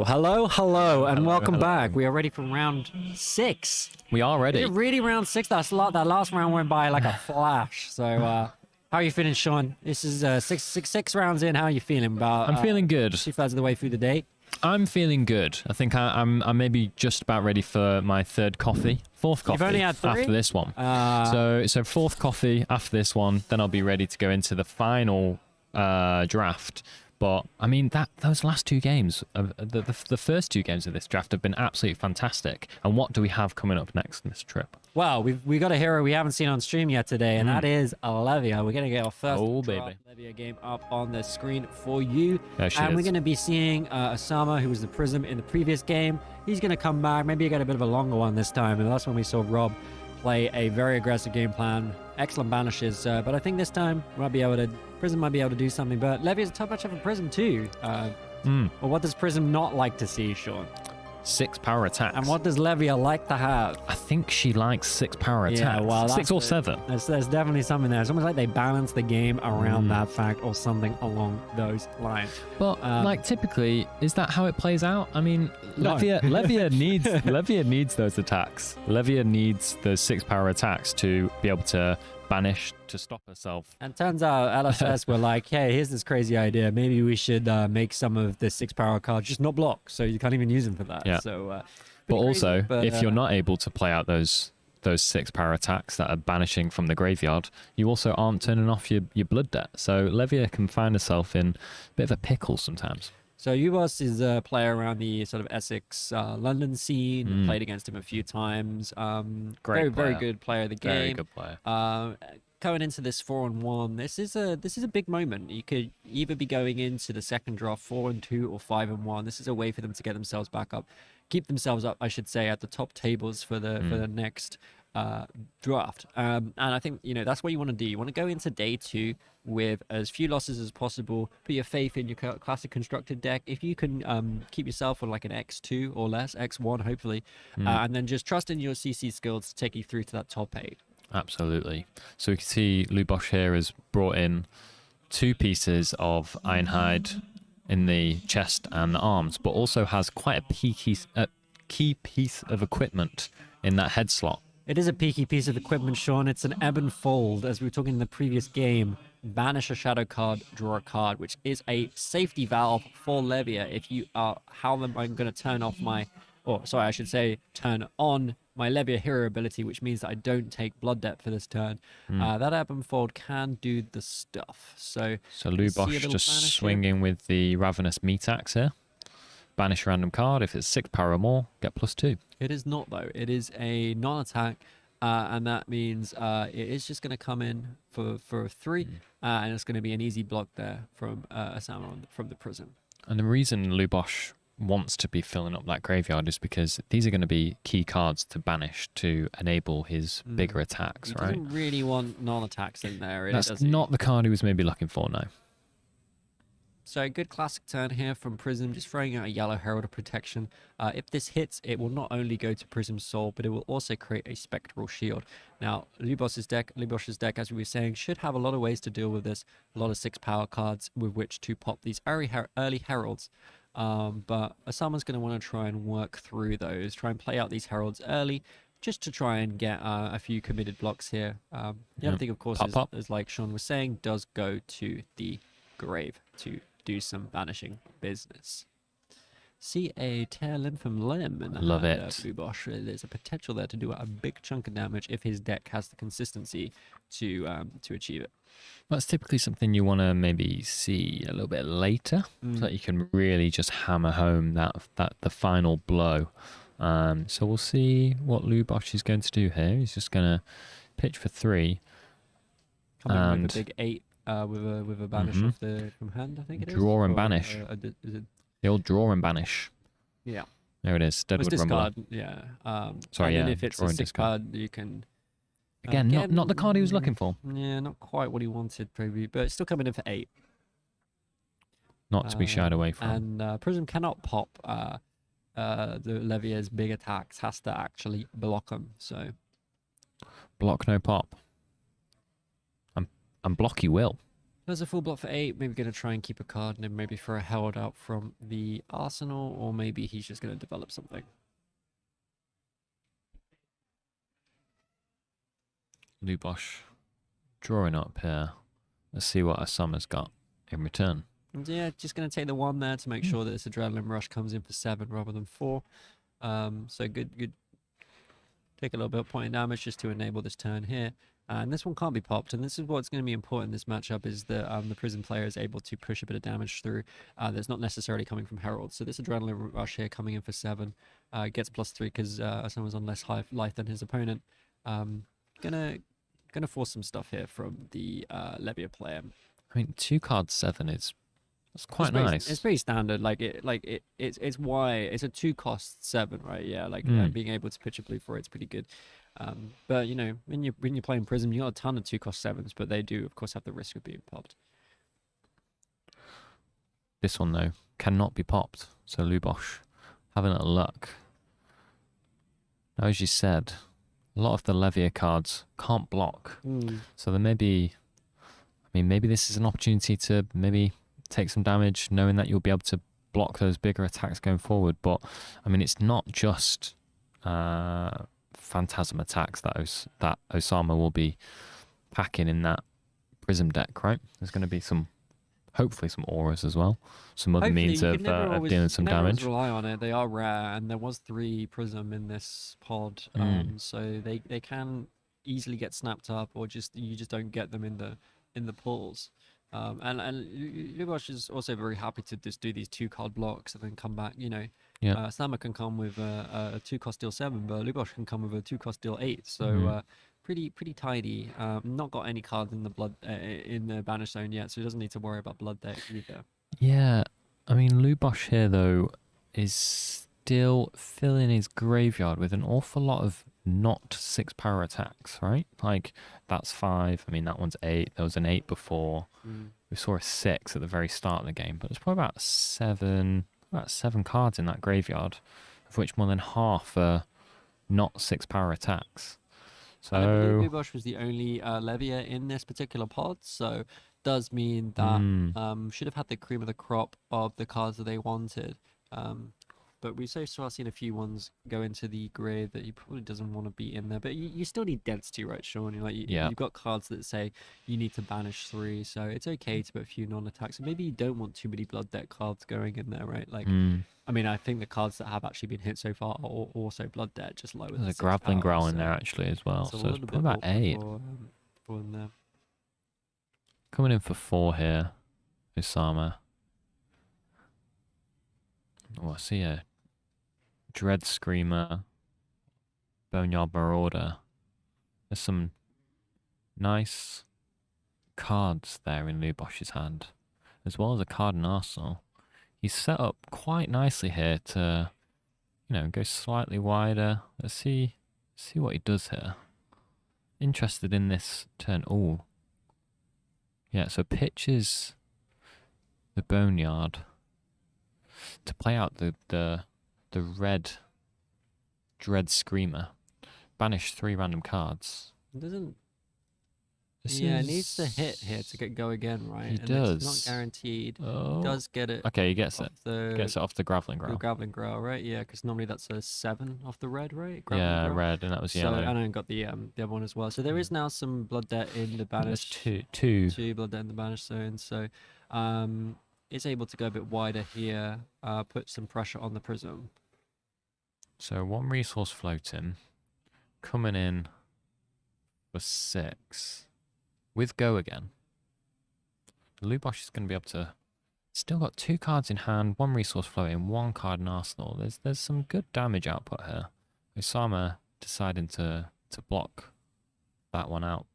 Hello, and welcome hello. back. We are ready for round 6. We are ready. Is it really round 6? That last round went by like a flash. So, how are you feeling, Sean? This is six rounds in. How are you feeling about? I'm feeling good. 2/3 of the way through the day. I'm feeling good. I think I'm maybe just about ready for my third coffee, fourth coffee. You've only had 3? After this one. So fourth coffee after this one, then I'll be ready to go into the final draft. But I mean those last 2 games, the first 2 games of this draft have been absolutely fantastic. And what do we have coming up next in this trip? Well, we got a hero we haven't seen on stream yet today, and that is Levia. We're gonna get our first Levia game up on the screen for you, and we're gonna be seeing Osama, who was the Prism in the previous game. He's gonna come back, maybe get a bit of a longer one this time, and that's when we saw Rob play a very aggressive game plan, excellent banishes, but I think this time Prism might be able to do something. But Levia's a top match of a Prism too. Well, what does Prism not like to see, Sean? 6 power attacks. And what does Levia like to have? I think she likes 6 power attacks. Yeah, well, 6 or 7. There's definitely something there. It's almost like they balance the game around that fact or something along those lines. But like typically, is that how it plays out? I mean, No. Levia needs those attacks. Levia needs those 6 power attacks to be able to banish to stop herself. And turns out LSS were like, hey, here's this crazy idea. Maybe we should make some of the 6 power cards just not block, so you can't even use them for that. Yeah. So, but also, if you're not able to play out those 6 power attacks that are banishing from the graveyard, you also aren't turning off your blood debt. So Levia can find herself in a bit of a pickle sometimes. So Ubos is a player around the sort of Essex, London scene. Played against him a few times. Very good player of the game. Very good player. Going into this 4-1, this is a big moment. You could either be going into the second draft 4-2 or 5-1. This is a way for them to get themselves back up, keep themselves up, I should say, at the top tables for the next draft. And I think that's what you want to do. You want to go into day 2 with as few losses as possible. Put your faith in your classic constructed deck. If you can keep yourself on like an X2 or less, X1 hopefully, and then just trust in your CC skills to take you through to that top 8. Absolutely. So we can see Lubosh here has brought in 2 pieces of Ironhide in the chest and the arms, but also has quite a key piece of equipment in that head slot. It is a peaky piece of equipment, Sean. It's an ebb and fold, as we were talking in the previous game. Banish a shadow card, draw a card, which is a safety valve for Levia. If you are, how am I going to turn off turn on my Levia hero ability, which means that I don't take blood debt for this turn. That ebb and fold can do the stuff. So Lubosh just swinging with the Ravenous Meat Axe here. Banish a random card. If it's 6 power or more, get +2. It is not, though. It is a non-attack, and that means it is just going to come in for 3, and it's going to be an easy block there from Osama from the Prism. And the reason Lubosh wants to be filling up that graveyard is because these are going to be key cards to banish to enable his bigger attacks, right? He doesn't really want non-attacks in there. That's not the card he was maybe looking for, no. So a good classic turn here from Prism, just throwing out a yellow Herald of Protection. If this hits, it will not only go to Prism's Soul, but it will also create a Spectral Shield. Now, Lubosh's deck, as we were saying, should have a lot of ways to deal with this. A lot of 6 power cards with which to pop these early Heralds. But Osama's going to want to try and work through those, try and play out these Heralds early, just to try and get a few committed blocks here. The other thing, of course, is like Sean was saying, does go to the grave to do some banishing business. See a tear limb from limb in the Love hand it. of Lubosh. There's a potential there to do a big chunk of damage if his deck has the consistency to achieve it. That's typically something you want to maybe see a little bit later, so that you can really just hammer home that the final blow. So we'll see what Lubosh is going to do here. He's just going to pitch for 3. Coming with a big 8 with a banish from hand, I think it is. Draw and banish. Is it? The old draw and banish. Yeah. There it is. Deadwood Rumbler. Yeah. Sorry, and yeah. if it's Draw a and 6 card, you can... Again, not the card he was looking for. Yeah, not quite what he wanted, probably, but it's still coming in for 8. Not to be shied away from. And Prism cannot pop the Levia's big attacks, has to actually block them, so... Block, no pop. And block he will. There's a full block for 8. Maybe going to try and keep a card and then maybe throw a Herald out from the arsenal, or maybe he's just going to develop something. Lubosh drawing up here. Let's see what Osama's got in return. And yeah, just going to take the 1 there to make sure that this Adrenaline Rush comes in for 7 rather than 4. So good. Take a little bit of point of damage just to enable this turn here. And this one can't be popped, and this is what's going to be important in this matchup, is that the Prism player is able to push a bit of damage through that's not necessarily coming from Herald. So this Adrenaline Rush here coming in for 7 gets +3 because someone's on less high life than his opponent. Gonna force some stuff here from the Levia player. I mean, 2 cards 7 is that's quite nice. It's pretty standard. It's why it's a 2 cost 7, right? Yeah, being able to pitch a blue for it's pretty good. But you know, when you're playing Prism, you got a ton of 2 cost 7s, but they do of course have the risk of being popped. This one though cannot be popped. So Lubosh having a luck. Now, as you said, a lot of the Levia cards can't block. So there may be, I mean, maybe this is an opportunity to maybe take some damage, knowing that you'll be able to block those bigger attacks going forward. But I mean, it's not just Phantasm attacks that Osama will be packing in that Prism deck, right? There's going to be hopefully some auras as well, some other means of dealing some damage. Rely on it. They are rare, and there was 3 Prism in this pod, so they can easily get snapped up, or you just don't get them in the pulls. And Lubosh is also very happy to just do these 2 card blocks and then come back. You know, Sama can come with a 2 cost deal 7, but Lubosh can come with a 2 cost deal 8. So pretty tidy. Not got any cards in the banish zone yet, so he doesn't need to worry about blood deck either. Yeah, I mean Lubosh here though is still filling his graveyard with an awful lot of not 6 power attacks, right? Like that's 5. I mean that one's 8. There was an 8 before. We saw a 6 at the very start of the game, but it's probably about 7 cards in that graveyard, of which more than half are not 6 power attacks. So I believe Lubosh was the only Levia in this particular pod, so does mean that should have had the cream of the crop of the cards that they wanted. But we so far seen a few ones go into the grave that he probably doesn't want to be in there. But you still need density, right, Sean? You've got cards that say you need to banish 3, so it's okay to put a few non-attacks. So maybe you don't want too many blood deck cards going in there, right? I mean, I think the cards that have actually been hit so far are also blood deck, just lower. There's a grappling growl in there actually as well, so it's probably about 8. For in there. Coming in for 4 here, Osama. Oh, I see a Dread Screamer, Boneyard Marauder. There's some nice cards there in Lubosh's hand, as well as a card in Arsenal. He's set up quite nicely here to, go slightly wider. Let's see what he does here. Interested in this turn. Oh, yeah. So pitches the Boneyard to play out the red Dread Screamer. Banish 3 random cards. It doesn't. It needs to hit here to go again, right? He does. It's not guaranteed. Oh. He does get it. Okay, he gets it. Gets it off the Graveling Growl. The Graveling Growl, right? Yeah, because normally that's a 7 off the red, right? Yeah, red, and that was yellow. And I got the other one as well. So there is now some blood debt in the banish. There's two blood debt in the banish zone. So it's able to go a bit wider here. Put some pressure on the Prism. So 1 resource floating, coming in for 6 with go again. Lubosh is going to be able to. Still got 2 cards in hand, 1 resource floating, 1 card in arsenal. There's some good damage output here. Osama deciding to block that one out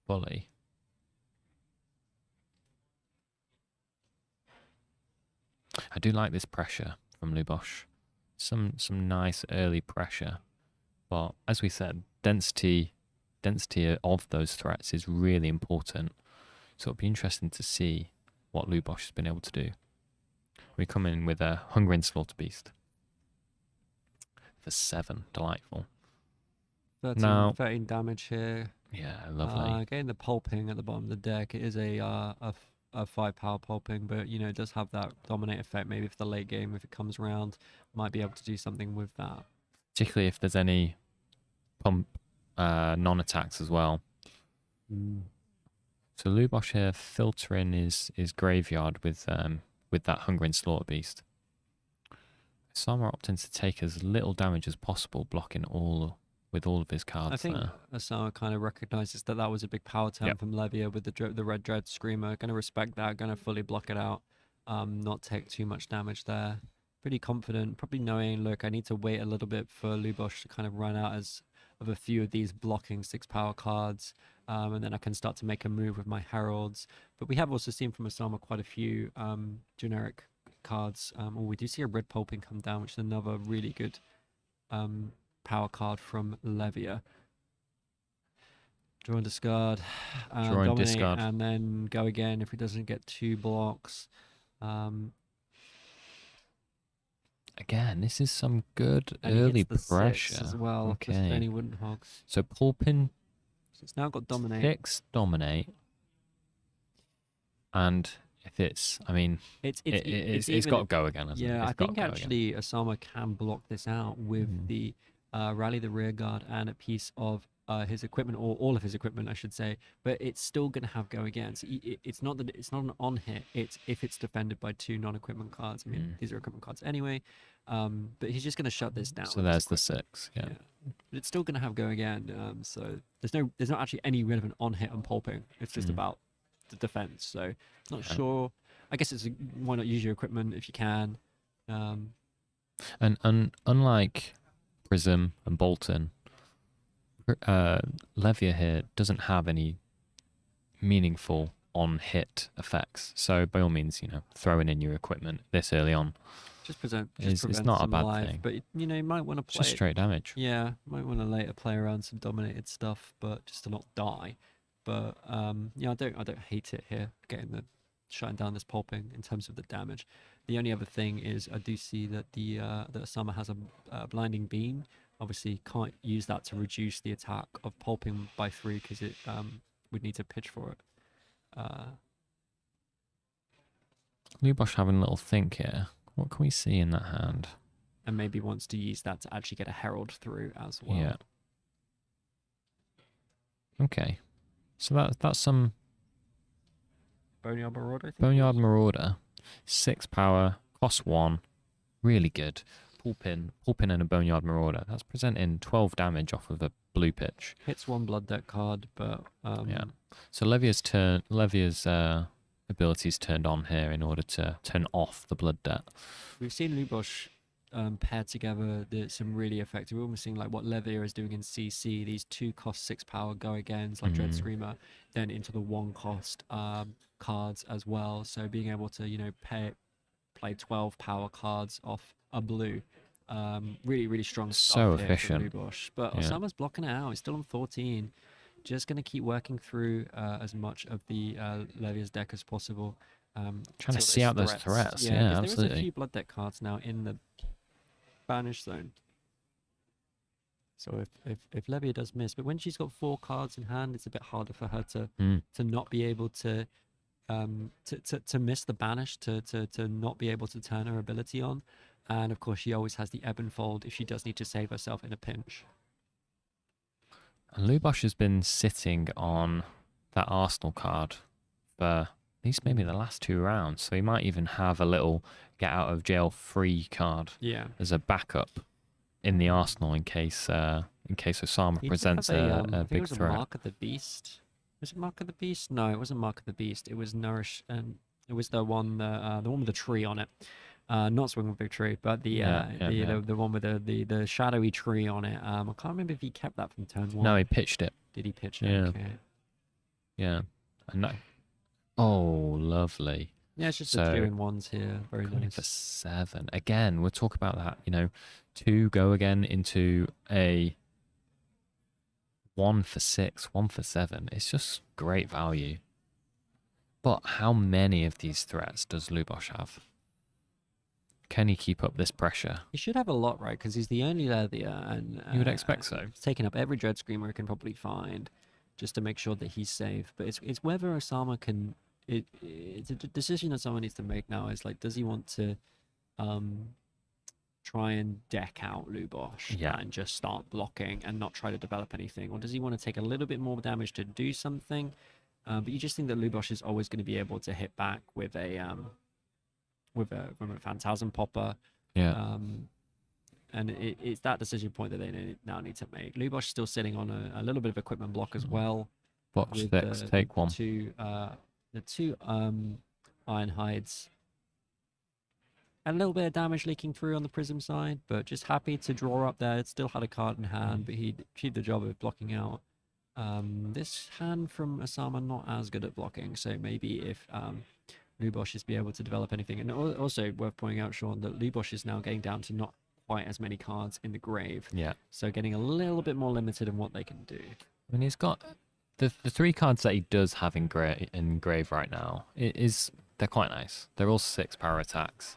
fully. I do like this pressure from Lubosh. Some nice early pressure, but as we said, density of those threats is really important. So it'll be interesting to see what Lubosh has been able to do. We come in with a Hungering Slaughter Beast for 7, delightful. 13 damage here. Yeah, lovely. Getting the pulping at the bottom of the deck. It is a 5 power pulping, but you know it does have that dominate effect. Maybe for the late game, if it comes around, might be able to do something with that. Particularly if there's any pump non-attacks as well. So Lubosh here filtering his graveyard with that Hungering Slaughter Beast. Osama opting to take as little damage as possible, blocking with all of his cards I think there. Asama kind of recognizes that that was a big power turn Yep. from Levia with the Red Dread Screamer. Going to respect that, going to fully block it out, not take too much damage there. Pretty confident, probably knowing, look, I need to wait a little bit for Lubosh to kind of run out of a few of these blocking 6 power cards, and then I can start to make a move with my Heralds. But we have also seen from Asama quite a few generic cards. We do see a Red Pulping come down, which is another really good power card from Levia. Draw and discard, Draw and dominate, discard. and then go again if he doesn't get 2 blocks. Again, this is some good And he early hits the pressure 6 as well. Okay. The Stony Wooden Hogs. So pulping So it's now got dominate. 6 dominate, and if it's, I mean, it's got to go again. Hasn't it? Yeah, It's I gotta think go again. actually Osama can block this out with the rally the rear guard and a piece of his equipment, or all of his equipment, I should say. But it's still going to have go again. So it's not that it's not an on hit. It's if it's defended by 2 non-equipment cards. I mean, these are equipment cards anyway. But he's just going to shut this down. So with his there's the equipment. 6. Yeah. But it's still going to have go again. So there's not actually any relevant on hit on pulping. It's just about the defense. So not sure. I guess it's why not use your equipment if you can. And unlike Prism and Bolton, Levia here doesn't have any meaningful on-hit effects. So by all means, throwing in your equipment this early on Just present. is It's not a bad thing. But you might want to play. Just straight damage. Yeah, might want to later play around some dominated stuff, but just to not die. But I don't hate it here, shutting down this pulping in terms of the damage. The only other thing is I do see that that Osama has a blinding beam. Obviously, can't use that to reduce the attack of pulping by 3 because it would need to pitch for it. Lubosh having a little think here. What can we see in that hand? And maybe wants to use that to actually get a Herald through as well. Yeah. Okay. So that's some Boneyard Marauder, I think. Boneyard Marauder. 6 power, cost 1. Really good. Pulpin and a Boneyard Marauder. That's presenting 12 damage off of a blue pitch. Hits 1 blood deck card, but yeah. So Levia's abilities turned on here in order to turn off the blood debt. We've seen Lubosh pair together some really effective. We're almost seeing like what Levia is doing in CC. These 2 cost 6 power go agains like Dread Screamer, then into the 1 cost cards as well. So being able to play 12 power cards off a blue. Really, really strong stuff So here efficient. from Lubosh. But Osama's blocking it out. He's still on 14. Just going to keep working through as much of the Levia's deck as possible. Trying to see out those threats. Yeah, absolutely. There's a few blood deck cards now in the banish zone. So if Levia does miss, but when she's got 4 cards in hand, it's a bit harder for her to not be able to miss the banish, to not be able to turn her ability on. And of course, she always has the ebb and fold if she does need to save herself in a pinch. And Lubosh has been sitting on that Arsenal card for at least maybe the last 2 rounds. So he might even have a little get out of jail free card as a backup in the Arsenal in case Osama presents a big threat. Mark of the Beast. Was it Mark of the Beast? No, it wasn't Mark of the Beast. It was Nourish, and it was the one with the tree on it. Not Swing with Big Tree, but the one with the shadowy tree on it. I can't remember if he kept that from turn 1. No, he pitched it. Did he pitch it? Yeah. Okay. Yeah. And that, oh, lovely. Yeah, it's just the 2-in-1s here. Very Going nice. for 7. Again, we'll talk about that. 2 go again into a 1 for 6, 1 for 7. It's just great value. But how many of these threats does Lubosh have? Can he keep up this pressure? He should have a lot, right? Because he's the only Levia, and You would expect so. He's taking up every Dread Screamer he can probably find. just to make sure that he's safe. But it's whether Osama can. It's a decision that someone needs to make now. Is like, does he want to um, try and deck out Lubosh Yeah. and just start blocking and not try to develop anything, or does he want to take a little bit more damage to do something? But you just think that Lubosh is always going to be able to hit back with a Phantasm Popper. Yeah. And it's that decision point that they now need to make. Lubosh still sitting on a little bit of equipment block as well. Watch With 6, take 1. The two Iron Hides. And a little bit of damage leaking through on the Prism side, but just happy to draw up there. It still had a card in hand, but he achieved the job of blocking out. This hand from Osama not as good at blocking, so maybe if Lubosh is be able to develop anything. And also worth pointing out, Sean, that Lubosh is now getting down to not quite as many cards in the grave. Yeah. So getting a little bit more limited in what they can do. I mean, he's got the 3 cards that he does have in grave right now. They're quite nice. They're all 6 power attacks.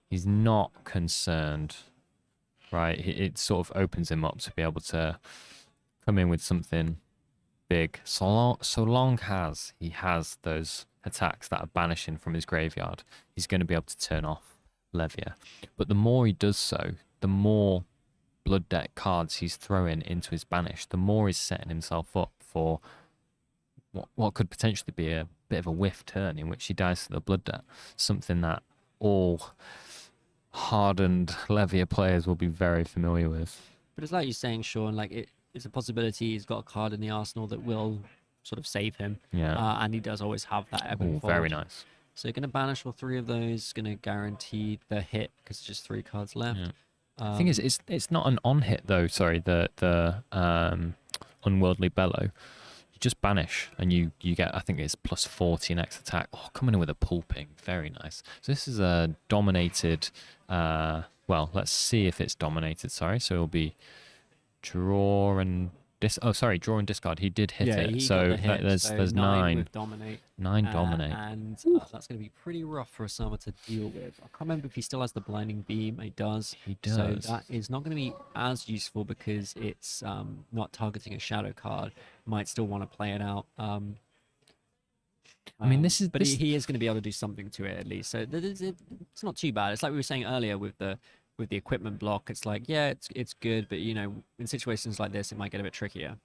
He's not concerned, right? It sort of opens him up to be able to come in with something big. So long as he has those attacks that are banishing from his graveyard, he's going to be able to turn off Levia. But the more he does so, the more blood deck cards he's throwing into his banish, the more he's setting himself up for what could potentially be a bit of a whiff turn in which he dies to the blood debt. Something that all hardened Levia players will be very familiar with. But it's like you're saying, Sean, like it's a possibility he's got a card in the arsenal that will sort of save him. Yeah. And he does always have that ebb and Oh, fold. very nice. So you're going to banish all 3 of those, going to guarantee the hit because it's just 3 cards left. Yeah. The thing is, it's not an on hit though. Sorry, the Unworldly Bellow. You just banish and you get, I think it's plus 40 next attack. Oh, coming in with a pulping, very nice. So this is a dominated. Well, let's see if it's dominated. Sorry, so it'll be draw and draw and discard. He did hit it. He So got the hit, there's 9. with dominate. 9 dominate. And that's going to be pretty rough for Osama to deal with. I can't remember if he still has the blinding beam. He does. He does. So that is not going to be as useful because it's not targeting a shadow card. Might still want to play it out. I mean, he is going to be able to do something to it at least. So it's not too bad. It's like we were saying earlier with the equipment block. It's like, yeah, it's good, but you know, in situations like this, it might get a bit trickier.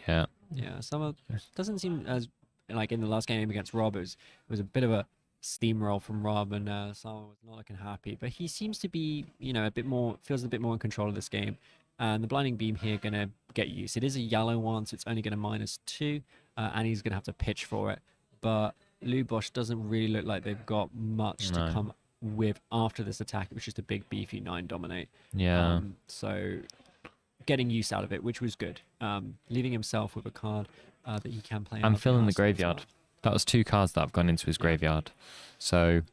Yeah. Yeah, Summer doesn't seem as like in the last game against Rob. It was a bit of a steamroll from Rob, and Summer was not looking happy. But he seems to be, you know, feels a bit more in control of this game. And the blinding beam here gonna get used. It is a yellow one, so it's only gonna -2, and he's gonna have to pitch for it. But Lubosh doesn't really look like they've got much to come with after this attack. It was just a big beefy 9 dominate. Yeah. So getting use out of it, which was good. Leaving himself with a card that he can play. I'm out filling the arsenal as graveyard. well. That was 2 cards that have gone into his graveyard. So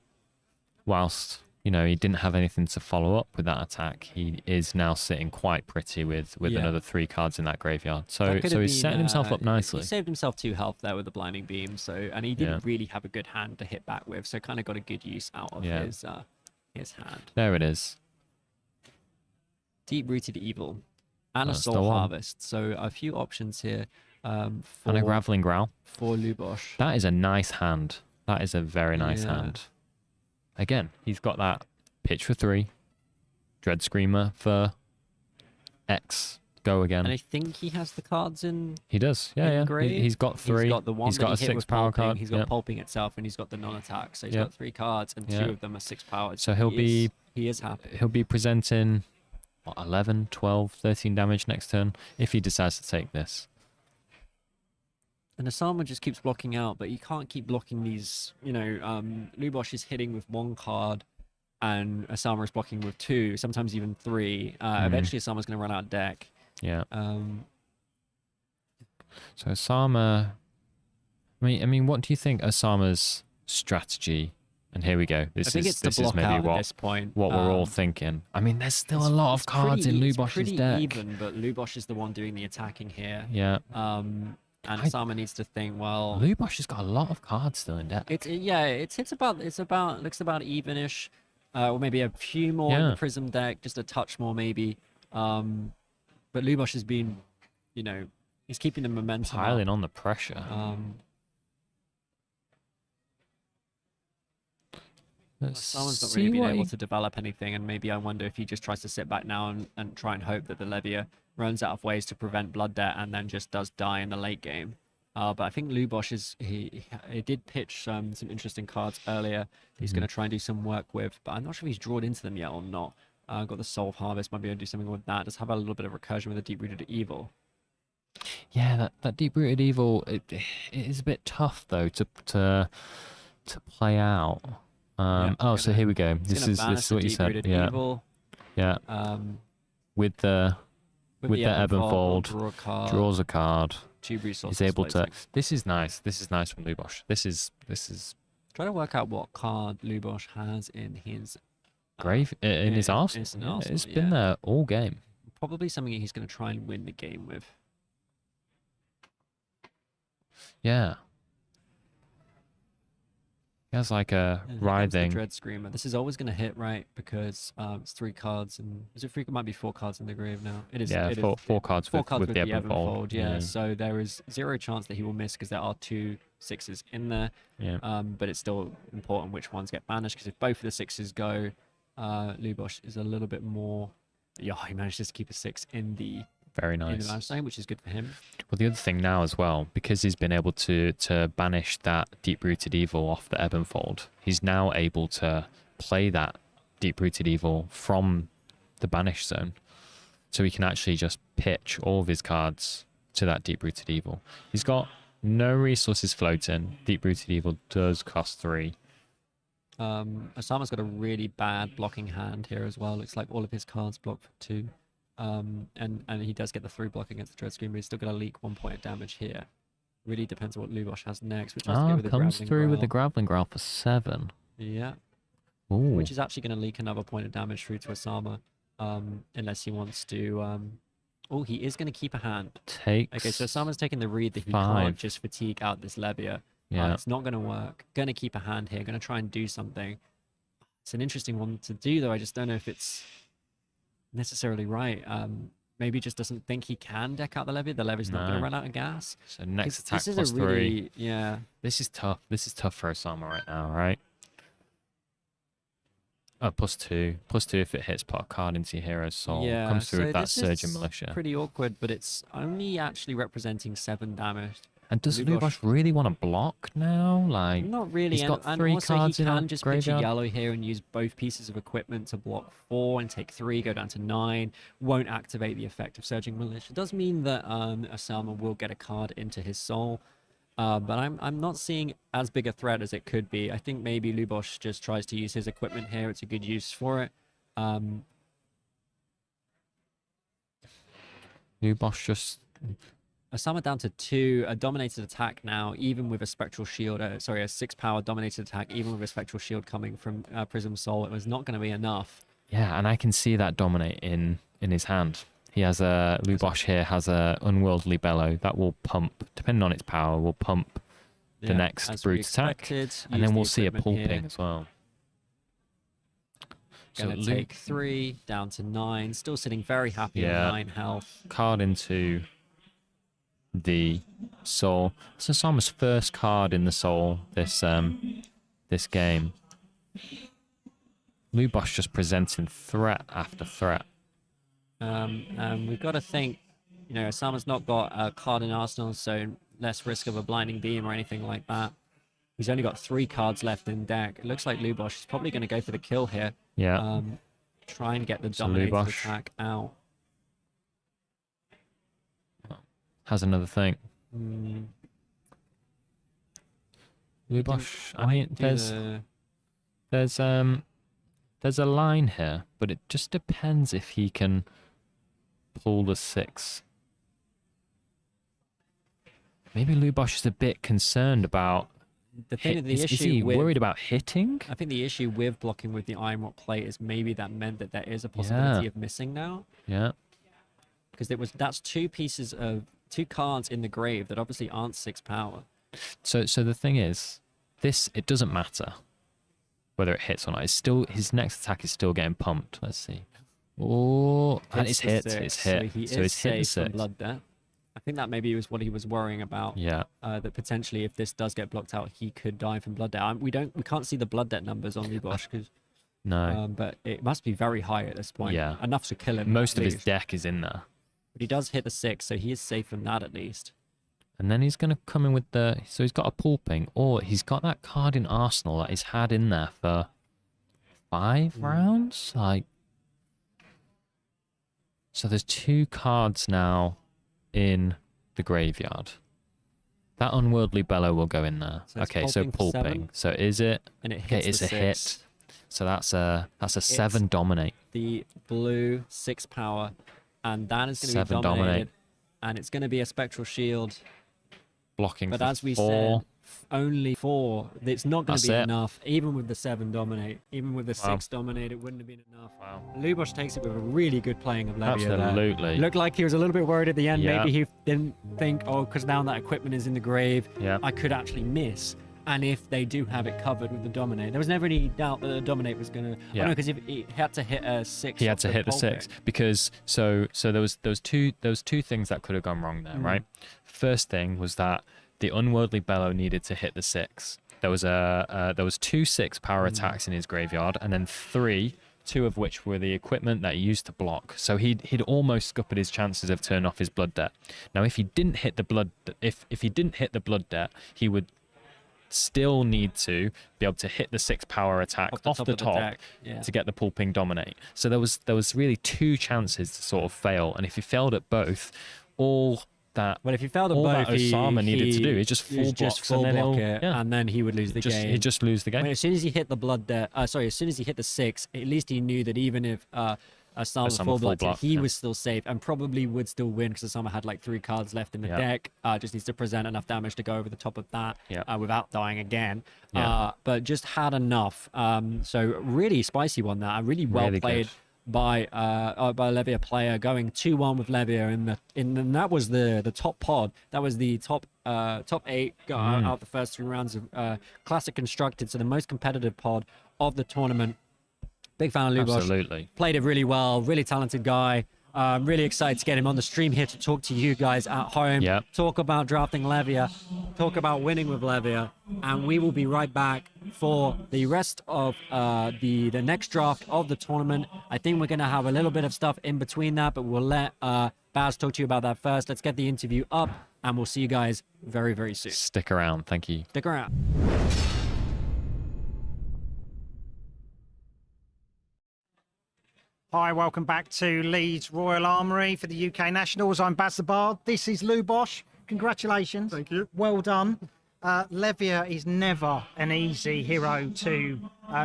whilst, you know, he didn't have anything to follow up with that attack, he is now sitting quite pretty with another 3 cards in that graveyard. So he's setting himself up nicely. He saved himself 2 health there with the blinding beam. And he didn't really have a good hand to hit back with. So kind of got a good use out of his hand. There it is. Deep-rooted evil. And a That's the soul one. harvest. So a few options here And a Graveling Growl. for Lubosh. That is a nice hand. That is a very nice Yeah. hand. Again, he's got that pitch for 3, Dread Screamer for X, go again. And I think he has the cards in. He does, yeah. Engraved. He's got 3. He's got the one He's that got he a hit 6 with power pulping. card. He's got pulping itself, and he's got the non-attack. So he's got 3 cards, and 2 of them are 6 powered. So he is happy. He'll be presenting 11, 12, 13 damage next turn if he decides to take this. And Osama just keeps blocking out, but you can't keep blocking these. You know, Lubosh is hitting with 1 card, and Osama is blocking with 2, sometimes even 3. Eventually, Osama's going to run out of deck. Yeah. So Osama, I mean, what do you think Osama's strategy? And here we go. I think it's to block out at this point. What we're all thinking. I mean, there's still a lot of cards in Lubosh's deck. It's pretty even, but Lubosh is the one doing the attacking here. Yeah. And Osama needs to think, well, Lubosh has got a lot of cards still in deck. looks about evenish, or maybe a few more in the Prism deck, just a touch more maybe. But Lubosh has been, you know, He's keeping the momentum Piling up. on the pressure. Let's Someone's not see really been what able he... to develop anything, and maybe I wonder if he just tries to sit back now and try and hope that the Levia runs out of ways to prevent blood debt and then just does die in the late game. But I think Lubosh he did pitch some interesting cards earlier. He's going to try and do some work with, but I'm not sure if he's drawn into them yet or not. Got the Soul of Harvest, might be able to do something with that. Does have a little bit of recursion with the Deep-Rooted Evil. Yeah, that deep-rooted evil, it is a bit tough though to play out. Oh, so here we go. This is what you said. Yeah, Evil. yeah. With the ebb and fold, draw a card. draws a card. He's able to. This is nice. This is nice from Lubosh. This is trying to work out what card Lubosh has in his grave in his arsenal. It's been there all game. Probably something he's going to try and win the game with. Yeah. He has like a writhing. Dread Screamer. This is always going to hit, right? Because it's 3 cards, and is it 3? It might be 4 cards in the grave now. It is. Yeah, four cards with the ebb and fold. Yeah, so there is 0 chance that he will miss because there are 2 6s in there. Yeah. But it's still important which ones get banished, because if both of the 6s go, Lubosh is a little bit more. Yeah, he manages to keep a 6 in the. Very nice. Which is good for him. Well, the other thing now as well, because he's been able to banish that deep-rooted evil off the ebb and fold, he's now able to play that deep-rooted evil from the banish zone. So he can actually just pitch all of his cards to that deep-rooted evil. He's got no resources floating. Deep-rooted evil does cost 3. Osama's got a really bad blocking hand here as well. Looks like all of his cards block for 2. And he does get the 3 block against the Dread Scream, but he's still going to leak 1 point of damage here. Really depends on what Lubosh has next. Which comes through with the Grappling Growl for 7. Yeah. Ooh. Which is actually going to leak another point of damage through to Osama, unless he wants to. Oh, he is going to keep a hand. Okay, so Osama's taking the read that he can't just fatigue out this Levia. Yeah. It's not going to work. Going to keep a hand here. Going to try and do something. It's an interesting one to do, though. I just don't know if it's necessarily right. Maybe just doesn't think he can deck out the Levy. The Levy's not going to run out of gas. So next attack plus 3. Yeah. This is tough. This is tough for Osama right now, right? Oh, plus 2. Plus 2 if it hits, put a card into your hero's soul. Yeah. Comes through so with that Surgeon Militia. Pretty awkward, but it's only actually representing 7 damage. And does Lubosh really want to block now? Like, not really. He's got 3 and also cards he in can just pitch a graveyard. yellow here and use both pieces of equipment to block 4 and take 3, go down to 9. Won't activate the effect of Surging Militia. It does mean that Osama will get a card into his soul. But I'm not seeing as big a threat as it could be. I think maybe Lubosh just tries to use his equipment here. It's a good use for it. Lubosh just... Osama down to 2, a dominated attack now, even with a Spectral Shield. Sorry, a 6 power dominated attack, even with a Spectral Shield coming from Prism Soul. It was not going to be enough. Yeah, and I can see that dominate in his hand. He has a... Lubosh here has a Unworldly Bellow that will pump, depending on its power, will pump the next brute attack. And then we'll see a pulping as well. Gonna take 3, down to 9. Still sitting very happy on 9 health. Card into the soul. It's Osama's first card in the soul this game. Lubosh just presenting threat after threat. And we've got to think, Osama's not got a card in Arsenal, so less risk of a blinding beam or anything like that. He's only got 3 cards left in deck. It looks like Lubosh is probably going to go for the kill here. Yeah. Try and get the dominated attack out. Has another thing. Lubosh, I mean, there's a line here, but it just depends if he can pull the 6. Maybe Lubosh is a bit concerned about. Is he worried about hitting? I think the issue with blocking with the Iron Rock plate is maybe that meant that there is a possibility of missing now. Yeah. Because that's 2 cards in the grave that obviously aren't 6 power. So the thing is, it doesn't matter whether it hits or not. It's still, his next attack is still getting pumped. Let's see. Oh, and it's hit. It's hit. So he is safe from blood death. think that maybe was what he was worrying about. Yeah. That potentially if this does get blocked out, he could die from blood debt. We can't see the blood debt numbers on Lubosh, because No. but it must be very high at this point. Yeah. Enough to kill him. Most at of his least. deck is in there. But he does hit the 6, so he is safe from that at least. And then he's going to come in with the... So he's got a pulping, or he's got that card in Arsenal that he's had in there for 5 rounds? Like... So there's 2 cards now in the graveyard. That Unworldly Bellow will go in there. So it's okay, so pulping for pulping. 7. So is it... And it Okay, hits it's the a 6. hit. So that's a 7 dominate. The blue 6 power, and that is going to be 7 dominated. dominate. And it's going to be a spectral shield. Blocking But for as we 4. said, only 4. It's not going That's to be it. enough. Even with the 7 dominate, even with the Wow. 6 dominate, it wouldn't have been enough. Wow. Lubosh takes it with a really good playing of Levia there. Absolutely. Looked like he was a little bit worried at the end. Yeah. Maybe he didn't think, oh, because now that equipment is in the grave, Yeah. I could actually miss. And if they do have it covered with the dominate, there was never any doubt that the dominate was going to. Yeah. I know, because he had to hit a 6. He had off to hit the pulping. 6 because there was those two things that could have gone wrong there, right? First thing was that the Unworldly Bellow needed to hit the 6. There was 2 6 power attacks in his graveyard, and then 3, 2 of which were the equipment that he used to block. So he'd almost scuppered his chances of turning off his blood debt. Now, if he didn't hit the blood debt, he would still need to be able to hit the 6 power attack off the of top deck. Yeah. to get the pulping dominate. So there was really 2 chances to sort of fail, and if he failed at both, all that Well, if he failed at all both, that Osama needed to do is just full blocks, full and then block he'll- it, yeah. and then he would lose the game. he'd just lose the game. Well, as soon as he hit the blood debt, as soon as he hit the 6, at least he knew that even if Osama Osama full blocked blocked, it, he yeah. was still safe and probably would still win, because Osama had like 3 cards left in the Yeah. deck. Just needs to present enough damage to go over the top of that Yeah. without dying again. Yeah. But just had enough. So really spicy one that. Really well Really played. good. By Levia player, going 2-1 with Levia and that was the top pod. That was the top 8 out the first 3 rounds of classic constructed, so the most competitive pod of the tournament. Big fan of Lubosh. Absolutely. Played it really well, really talented guy. Really excited to get him on the stream here to talk to you guys at home. Yep. Talk about drafting Levia, talk about winning with Levia, and we will be right back for the rest of the next draft of the tournament. I think we're going to have a little bit of stuff in between that, but we'll let Baz talk to you about that first. Let's get the interview up, and we'll see you guys very, very soon. Stick around. Thank you. Stick around. Hi, welcome back to Leeds Royal Armory for the UK Nationals. I'm Baz the Bard. This is Lubosh. Congratulations. Thank you. Well done. Levia is never an easy hero to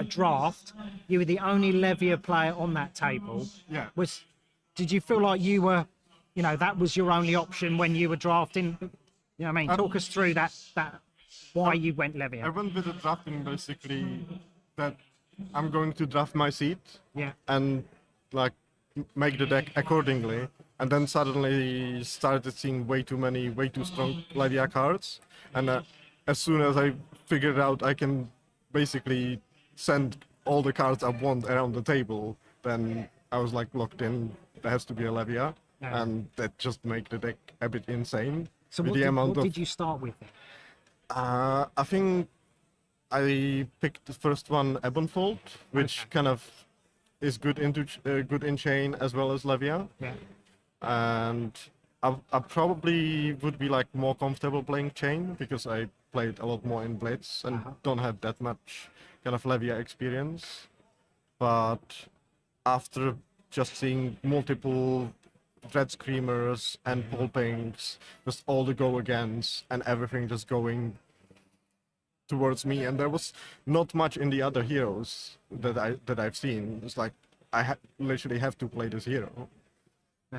draft. You were the only Levia player on that table. Yeah. Did you feel like you were, that was your only option when you were drafting? You know what I mean? Talk us through that why you went I Levia. went with the drafting basically that I'm going to draft my seat Yeah. and like make the deck accordingly. And then suddenly started seeing way too strong Levia cards. And as soon as I figured out I can basically send all the cards I want around the table, then I was like locked in. There has to be a Levia. Yeah. And that just make the deck a bit insane. So with what, the amount what of did you start with then? I think I picked the first one, Ebonfold, which kind of is good in chain as well as Levia, Yeah. and I probably would be like more comfortable playing chain because I played a lot more in Blitz and don't have that much kind of Levia experience. But after just seeing multiple Dread Screamers and Pulpings, just all the go against and everything just going towards me, and there was not much in the other heroes that I've seen. It's like I literally have to play this hero,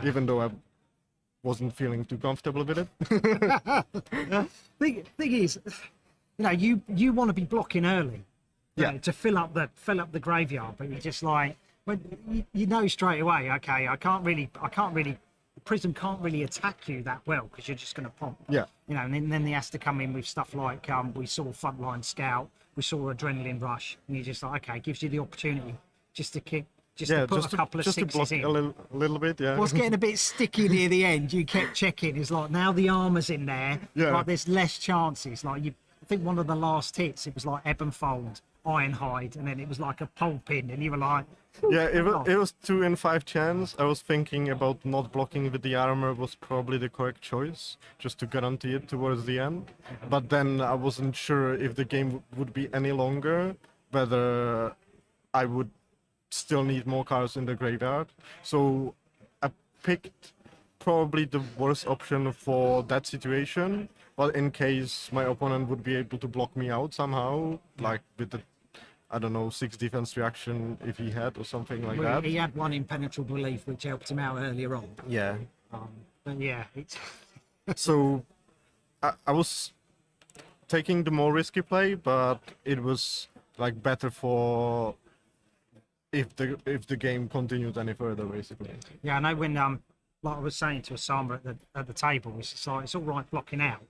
even though I wasn't feeling too comfortable with it. Thing is, you want to be blocking early, to fill up the graveyard, but you're just like, well, you know straight away, okay, I can't really, Prism can't really attack you that well because you're just going to pump. Yeah. And then he has to come in with stuff like we saw Frontline Scout, we saw Adrenaline Rush, and you're just like, okay, it gives you the opportunity just to just Yeah, to put just a couple of just to sixes block in. a little bit, yeah. What's getting a bit sticky near the end, you kept checking, is like now the armour's in there, Yeah. like there's less chances. Like I think one of the last hits, it was like ebb and fold, Ironhide, and then it was like a pole pin, and you were like, Yeah, Oh. it was 2 in 5 chance. I was thinking about not blocking with the armor was probably the correct choice, just to guarantee it towards the end. But then I wasn't sure if the game would be any longer, whether I would still need more cards in the graveyard. So I picked probably the worst option for that situation. But in case my opponent would be able to block me out somehow, like with the, I don't know, 6 defense reaction if he had or something like well, that. he had one impenetrable belief which helped him out earlier on. Yeah. But yeah, it's So I was taking the more risky play, but it was like better for if the game continued any further, basically. yeah. I know when like I was saying to Osama at the table, it's just like it's all right blocking out.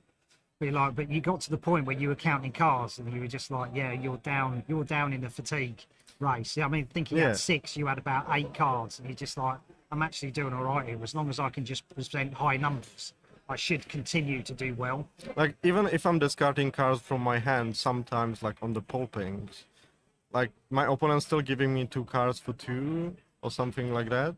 But you got to the point where you were counting cards and you were just like, yeah, you're down in the fatigue race. I mean, thinking you Yeah. had 6, you had about 8 cards, and you're just like, I'm actually doing all right here. As long as I can just present high numbers, I should continue to do well. Like even if I'm discarding cards from my hand, sometimes like on the pulpings, like my opponent's still giving me 2 cards for 2 or something like that.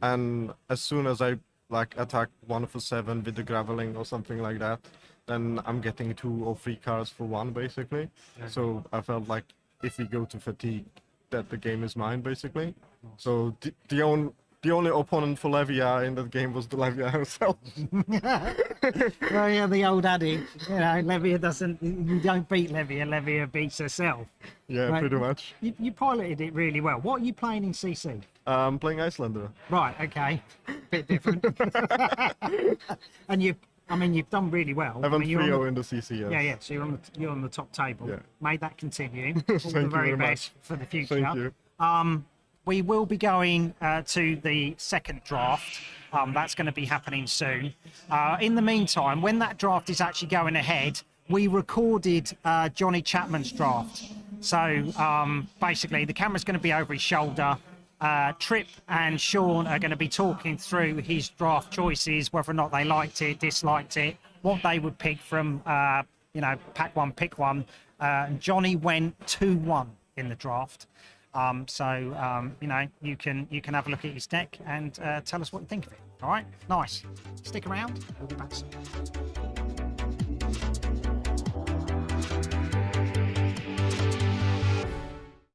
And as soon as I like attack 1 for 7 with the graveling or something like that, then I'm getting 2 or 3 cards for 1 basically. So I felt like if we go to fatigue, that the game is mine basically. So the only opponent for Levia in that game was the Levia herself. Well, yeah, the old adage, Levia doesn't, you don't beat Levia, Levia beats herself. Yeah, Right. pretty much. You piloted it really well. What are you playing in CC? I'm playing Icelander. Right, okay, bit different. And you've done really well. I've won you're on 3-0 in the CC, yes. Yeah. So you're on the top table. Yeah. May that continue. All the Thank you very very best much. for the future. Thank you. We will be going to the second draft. That's going to be happening soon. In the meantime, when that draft is actually going ahead, we recorded Johnny Chapman's draft. So basically, the camera's going to be over his shoulder. Trip and Sean are going to be talking through his draft choices, whether or not they liked it, disliked it, what they would pick from, pack one, pick one. Johnny went 2-1 in the draft. You can have a look at his deck and tell us what you think of it. All right, nice. Stick around. We'll be back soon.